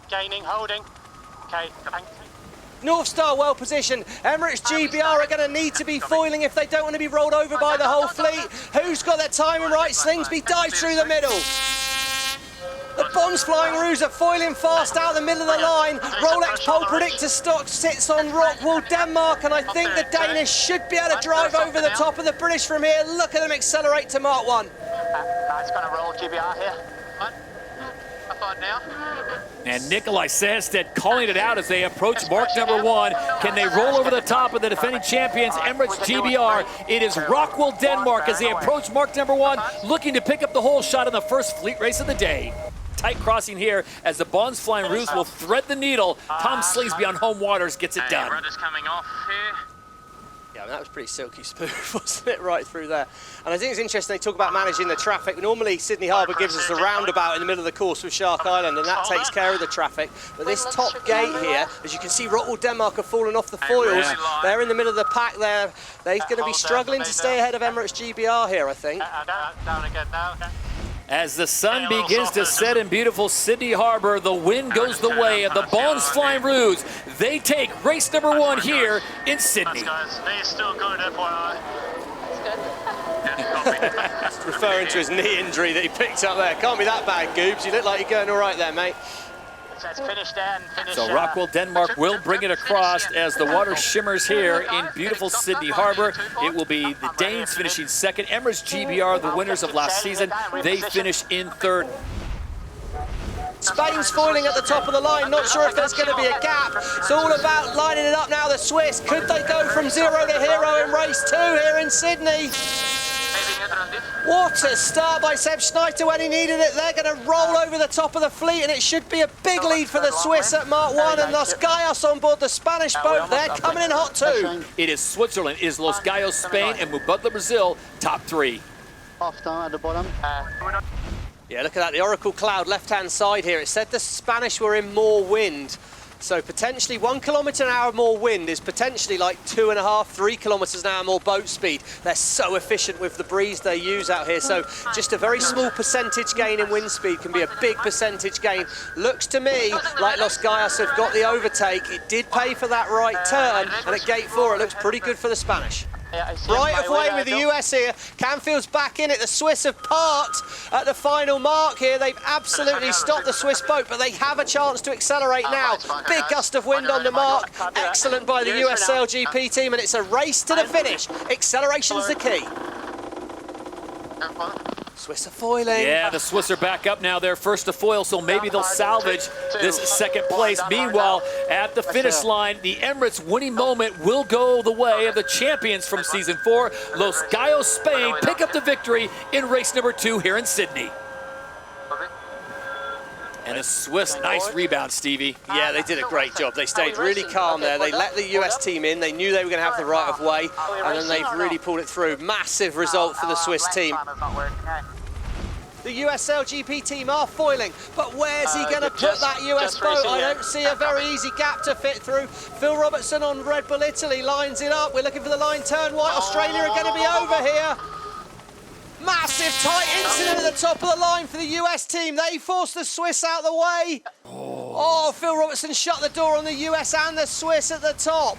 Gaining, holding. Okay, North Star well positioned. Emirates GBR are going to need to be foiling if they don't want to be rolled over by the whole fleet. Who's got their timing right? Slingsby dives through the middle. The Bonds Flying Rouge are foiling fast out the middle of the line. Rolex Pole Predictor stock sits on Rockwool, Denmark, and I think the Danish should be able to drive over the top of the British from here. Look at them accelerate to Mark 1. It's going to roll GBR here. Now. And Nikolai Sandstedt calling it out as they approach mark number 1. Can they roll over the top of the defending champions, Emirates GBR? It is Rockwool, Denmark, as they approach mark number 1, looking to pick up the whole shot in the first fleet race of the day. Tight crossing here as the Bonds Flying Rouge will thread the needle. Tom Slingsby on home waters gets it done. Rudder's coming off here. Yeah, that was pretty silky smooth, wasn't it, right through there? And I think it's interesting they talk about managing the traffic. Normally, Sydney Harbour gives us the roundabout in the middle of the course with Shark Island, and that takes care of the traffic. But this top gate here, as you can see, Rockwool, Denmark have fallen off the foils. They're in the middle of the pack there. They're going to be struggling to stay ahead of Emirates GBR here, I think. Down again now. As the sun begins to set in beautiful Sydney Harbour, the wind goes the way of the Bonds Flying Rouge. They take race number 1 here in Sydney. They're still good, FYI. Referring to his knee injury that he picked up there. Can't be that bad, Goobs. You look like you're going all right there, mate. So it's finished there and finished. So Rockwool, Denmark will bring it across as the water shimmers here in beautiful Sydney Harbour. It will be the Danes finishing second. Emirates GBR, the winners of last season, they finish in third. Spain's foiling at the top of the line, not sure if there's going to be a gap. It's all about lining it up now, the Swiss. Could they go from 0 to hero in race 2 here in Sydney? What a start by Seb Schneider when he needed it. They're going to roll over the top of the fleet, and it should be a big lead for the Swiss at Mark 1, and Los Gallos on board the Spanish boat. They're coming in hot too. It is Switzerland, it is Los Gallos, Spain, and Mubadala, Brazil, top 3. Off down at the bottom. Yeah, look at that, the Oracle Cloud left-hand side here. It said the Spanish were in more wind. So potentially 1 kilometre an hour more wind is potentially like 2.5, 3 kilometres an hour more boat speed. They're so efficient with the breeze they use out here. So just a very small percentage gain in wind speed can be a big percentage gain. Looks to me like Los Gallos have got the overtake. It did pay for that right turn, and at gate 4 it looks pretty good for the Spanish. Right of way with the US here. Canfield's back in it. The Swiss have parked at the final mark here. They've absolutely stopped the Swiss boat, but they have a chance to accelerate now. Big gust of wind on the mark. Excellent by the US SailGP team, and it's a race to the finish. Acceleration's the key. Swiss are foiling. Yeah, the Swiss are back up now. They're first to foil, so maybe they'll salvage this second place. Meanwhile, at the finish line, the Emirates winning moment will go the way of the champions from season 4. Los Gallos, Spain, pick up the victory in race number 2 here in Sydney. And the Swiss, nice rebound, Stevie. Yeah, they did a great job. They stayed really calm there. They let the US team in. They knew they were going to have the right of way, and then they've really pulled it through. Massive result for the Swiss team. The US SailGP team are foiling, but where's he going to put that US boat? I don't see a very easy gap to fit through. Phil Robertson on Red Bull Italy lines it up. We're looking for the line turn. White Australia are going to be over here. Massive tight incident at the top of the line for the US team. They forced the Swiss out the way. Oh, Phil Robertson shut the door on the US and the Swiss at the top.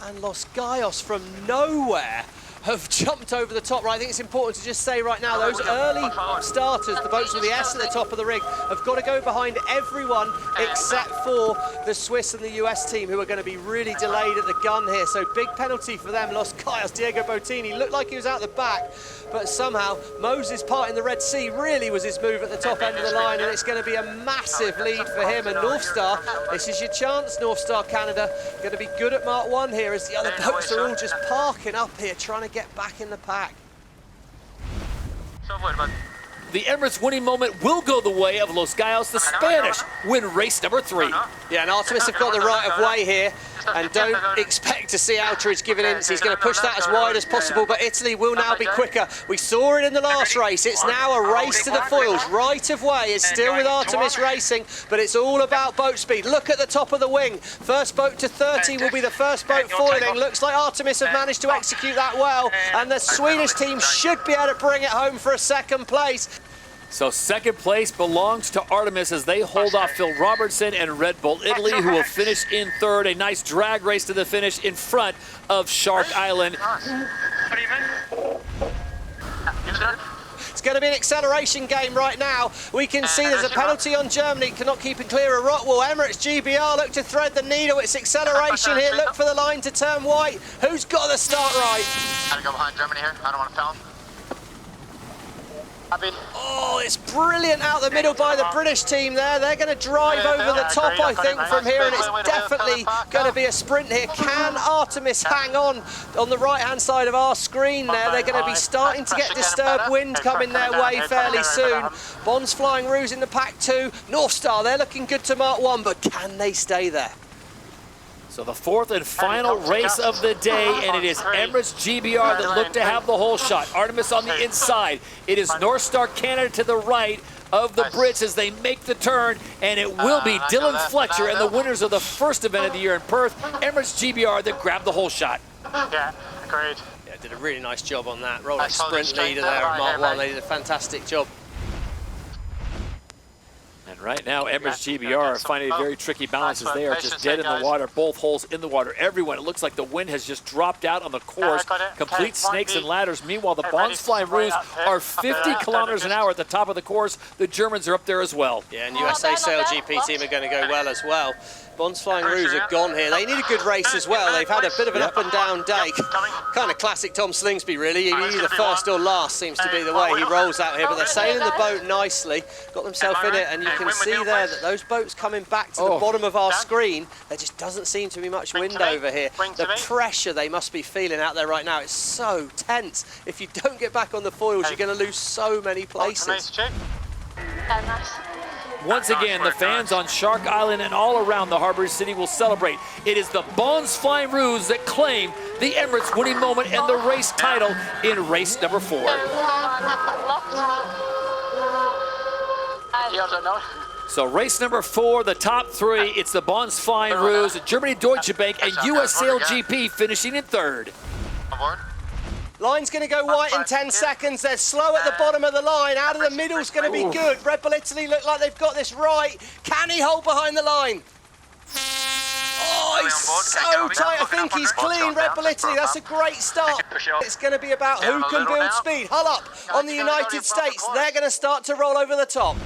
And Los Gallos from nowhere have jumped over the top. Right, I think it's important to just say right now, those early starters, the boats with the S at the top of the rig, have got to go behind everyone except for the Swiss and the US team, who are going to be really delayed at the gun here. So big penalty for them. Los Gallos, Diego Bottini looked like he was out the back, but somehow Moses parting the Red Sea really was his move at the top end of the line, and it's going to be a massive lead for him. And North Star, this is your chance, North Star Canada, going to be good at Mark 1 here as the other boats are all just parking up here trying to get back in the pack. The Emirates winning moment will go the way of Los Gallos. The Spanish win race number 3. Yeah, and Artemis have got the right of way here, and don't expect to see Outridge giving in. So he's going to push that as wide as possible, but Italy will now be quicker. We saw it in the last race. It's now a race to the foils. Right of way is still with Artemis Racing, but it's all about boat speed. Look at the top of the wing. First boat to 30 will be the first boat foiling. Looks like Artemis have managed to execute that well, and the Swedish team should be able to bring it home for a second place. So second place belongs to Artemis as they hold off Phil Robertson and Red Bull Italy, who will finish in third. A nice drag race to the finish in front of Shark Island. It's going to be an acceleration game right now. We can see there's a penalty on Germany, cannot keep it clear of Rockwell. Emirates GBR look to thread the needle. It's acceleration here. Look for the line to turn white. Who's got the start right? I'm gonna go behind Germany here. I don't want to foul. Oh, it's brilliant out the middle by the British team there. They're going to drive over the top, I think, from here, and it's definitely going to be a sprint here. Can Artemis hang on the right-hand side of our screen there? They're going to be starting to get disturbed wind coming their way fairly soon. Bond's Flying Ruse in the pack 2. North Star, they're looking good to mark 1, but can they stay there? So the fourth and final race of the day, and it is Emirates GBR that look to have the whole shot. Artemis on the inside. It is North Star Canada to the right of the Brits as they make the turn, and it will be Dylan Fletcher and the winners of the first event of the year in Perth, Emirates GBR, that grabbed the whole shot. Yeah, agreed. Yeah, did a really nice job on that. Rolex sprint leader there at Mark 1. They did a fantastic job. And right now, Emirates GBR are finding a very tricky balance as they are just dead in the water, both holes in the water. Everyone, it looks like the wind has just dropped out on the course. Complete snakes and ladders. Meanwhile, the Bond's Flying Ruse are 50 kilometers an hour at the top of the course. The Germans are up there as well. Yeah, and USA SailGP team are going to go well as well. Bond's Flying Ruse are gone here. They need a good race as well. They've had a bit of an up and down day. Kind of classic Tom Slingsby, really. Either first or last seems to be the way he rolls out here. But they're sailing the boat nicely. Got themselves in it, and you can see there that those boats coming back to the bottom of our screen, there just doesn't seem to be much wind over here. The pressure they must be feeling out there right now, it's so tense. If you don't get back on the foils, you're going to lose so many places. Once again, the fans on Shark Island and all around the harbor city will celebrate. It is the Bond's Flying Ruse that claim the Emirates winning moment and the race title in race number 4. So race number 4, the top 3, it's the Bond's Flying Ruse, Germany Deutsche Bank, and US SailGP finishing in third. Line's going to go white in 10 seconds. They're slow at the bottom of the line. Out of the middle's going to be good. Red Bull Italy look like they've got this right. Can he hold behind the line? Oh, he's so tight. I think he's clean. Red Bull Italy, that's a great start. It's going to be about who can build speed. Hull up on the United States. They're going to start to roll over the top.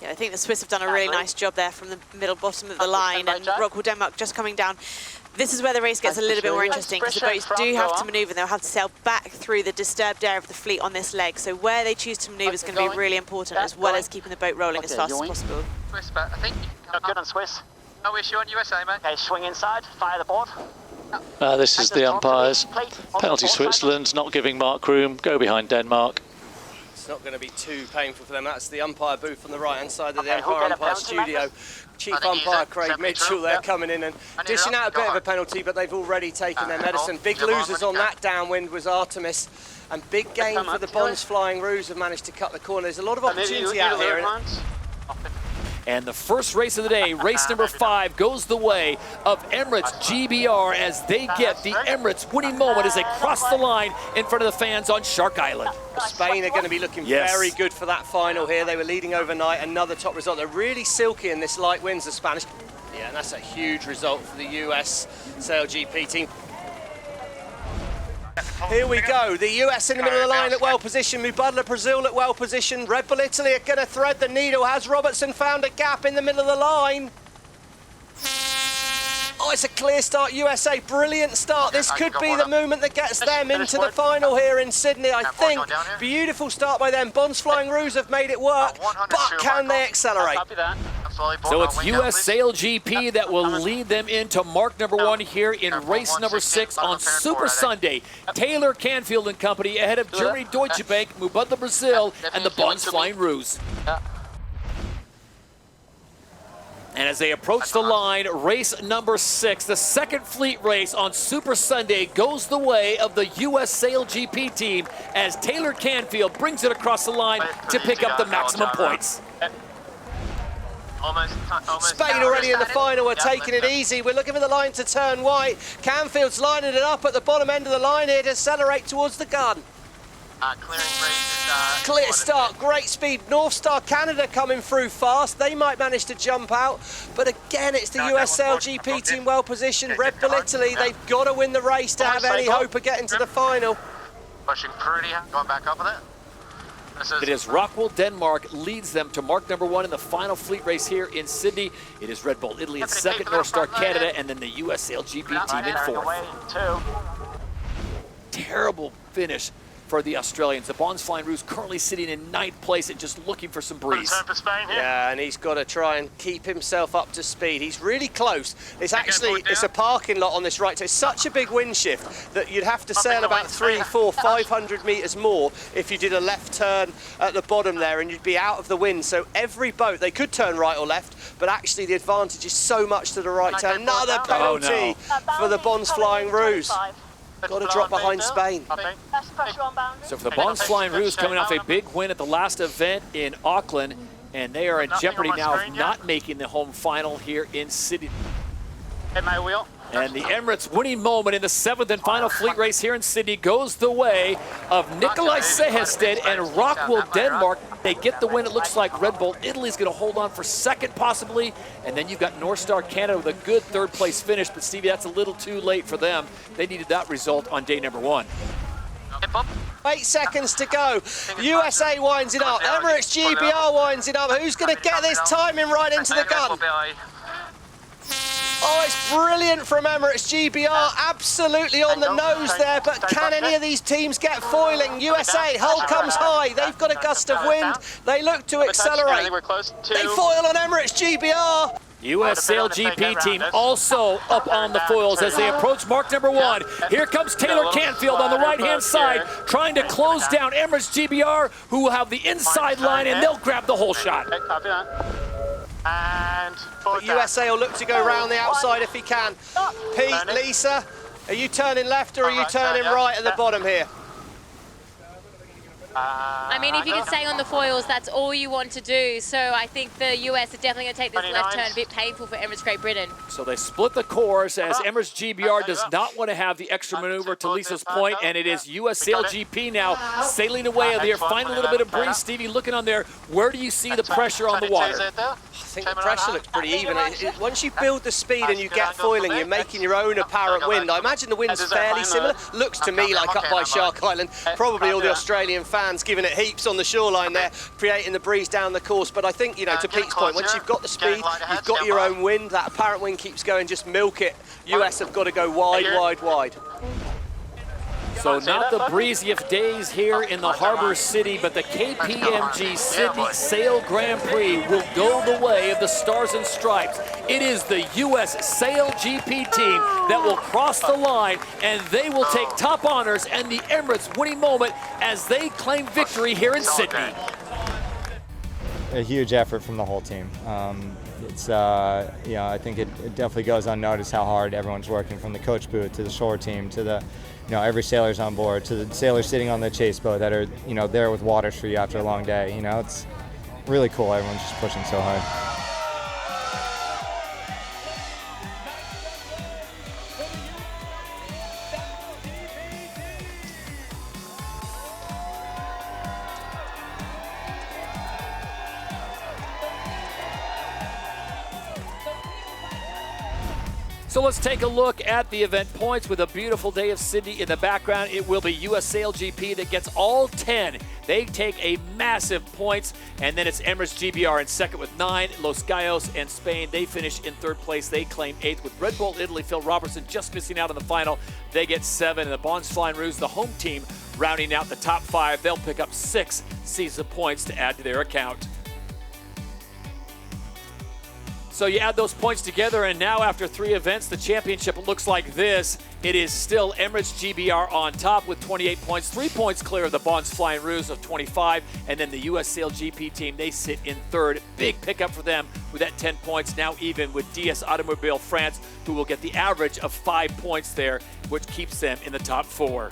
Yeah, I think the Swiss have done a really nice job there from the middle bottom of the line, and Rockwell Denmark just coming down. This is where the race gets a little bit more interesting because the boats do have to manoeuvre. They'll have to sail back through the disturbed area of the fleet on this leg. So where they choose to manoeuvre is going to be really important, as well as keeping the boat rolling as fast as possible. Swiss, but I think good on Swiss. No issue on USA, mate. Okay, swing inside, fire the board. This is the umpires. Penalty Switzerland, not giving Mark room. Go behind Denmark. It's not going to be too painful for them. That's the umpire booth on the right-hand side of the umpire studio. Chief umpire Craig Mitchell, they're coming in and dishing out a bit of a penalty, but they've already taken their medicine. Big losers on that downwind was Artemis, and big gain for the Bond's Flying Ruse have managed to cut the corner. There's a lot of opportunity out here. And the first race of the day, race number 5, goes the way of Emirates GBR as they get the Emirates winning moment as they cross the line in front of the fans on Shark Island. Spain are going to be looking very good for that final here. They were leading overnight, another top result. They're really silky in this light winds, the Spanish. Yeah, and that's a huge result for the US SailGP team. Here we go, the US in the middle of the line look well positioned, Mubadala Brazil look well positioned, Red Bull Italy are going to thread the needle. Has Robertson found a gap in the middle of the line? Oh, it's a clear start, USA, brilliant start. This could be the movement that gets them into the final here in Sydney, I think. Beautiful start by them. Bond's Flying Ruse have made it work, but can they accelerate? So it's US SailGP that will lead them into mark number 1 here in race number 6 on Super Sunday. Taylor Canfield and company ahead of Germany Deutsche Bank, Mubadala Brazil, and the Bond's Flying Ruse. And as they approach the line, race number 6, the second fleet race on Super Sunday goes the way of the US SailGP team as Taylor Canfield brings it across the line to pick up the maximum points. Spain already in the final are taking it easy. We're looking for the line to turn white. Canfield's lining it up at the bottom end of the line here to accelerate towards the gun. Clearing races. Clear start, great speed. North Star Canada coming through fast. They might manage to jump out, but again, it's the US SailGP team well positioned. Red Bull Italy, they've got to win the race to have any hope of getting to the final. Pushing pretty hard, going back up with it. It is Rockwell, Denmark leads them to mark number 1 in the final fleet race here in Sydney. It is Red Bull Italy in second, North Star Canada, and then the US SailGP team in fourth. Terrible finish for the Australians. The Bonds Flying Rouge currently sitting in 9th place and just looking for some breeze. Yeah, and he's got to try and keep himself up to speed. He's really close. It's a parking lot on this right. So it's such a big wind shift that you'd have to sail about 300, 400, 500 meters more if you did a left turn at the bottom there, and you'd be out of the wind. So every boat, they could turn right or left, but actually the advantage is so much to the right turn. Another penalty for the Bonds Flying Rouge. Got to drop behind Spain. So for the Bonds Flying Rouge coming off a big win at the last event in Auckland, and they are in jeopardy now of not making the home final here in Sydney. And the Emirates winning moment in the 7th and final fleet race here in Sydney goes the way of Nikolaj Sehested and Rockwell, Denmark. They get the win. It looks like Red Bull Italy's going to hold on for second possibly. And then you've got North Star Canada with a good 3rd place finish. But Stevie, that's a little too late for them. They needed that result on day number 1. 8 seconds to go. USA winds it up. Emirates GBR winds it up. Who's going to get this timing right into the gun? Oh, it's brilliant from Emirates GBR, absolutely on the nose there, but can any of these teams get foiling? USA, hull comes high, they've got a gust of wind, they look to accelerate. They foil on Emirates GBR. US SailGP team also up on the foils as they approach mark number 1. Here comes Taylor Canfield on the right-hand side, trying to close down Emirates GBR, who will have the inside line, and they'll grab the whole shot. But USA will look to go round the outside if he can. Pete, Lisa, are you turning left or are you turning right at the bottom here? I mean, if you can stay on the foils, that's all you want to do. So I think the US are definitely going to take this left turn, a bit painful for Emirates Great Britain. So they split the course as Emirates GBR does not want to have the extra maneuver to Lisa's point, and it is US SailGP now sailing away. They're finding a little bit of breeze. Stevie, looking on there, where do you see the pressure on the water? I think the pressure looks pretty even. Once you build the speed and you get foiling, you're making your own apparent wind. I imagine the wind's fairly similar. Looks to me like up by Shark Island. Probably all the Australian fans giving it heaps on the shoreline there, creating the breeze down the course. But I think, you know, to Pete's point, once you've got the speed, you've got your own wind, that apparent wind keeps going, just milk it. US have got to go wide, wide, wide. So not the breeziest days here in the Harbour City, but the KPMG Sydney Sail Grand Prix will go the way of the Stars and Stripes. It is the US SailGP team that will cross the line, and they will take top honors and the Emirates winning moment as they claim victory here in Sydney. A huge effort from the whole team. It's you know, I think it definitely goes unnoticed how hard everyone's working, from the coach booth to the shore team to the, you know, every sailor's on board, to the sailors sitting on the chase boat that are, you know, there with waters for you after a long day. You know, it's really cool. Everyone's just pushing so hard. So let's take a look at the event points with a beautiful day of Sydney in the background. It will be US SailGP that gets all 10. They take a massive points, and then it's Emirates GBR in second with 9. Los Gallos and Spain, they finish in third place. They claim 8th with Red Bull Italy. Phil Robertson just missing out on the final. They get 7. And the Bonds Flying Rouge, the home team, rounding out the top 5. They'll pick up 6 season points to add to their account. So you add those points together, and now after 3 events, the championship looks like this. It is still Emirates GBR on top with 28 points, 3 points clear of the Bonds Flying Rouge of 25, and then the US SailGP team, they sit in third. Big pickup for them with that 10 points, now even with DS Automobile France, who will get the average of 5 points there, which keeps them in the top 4.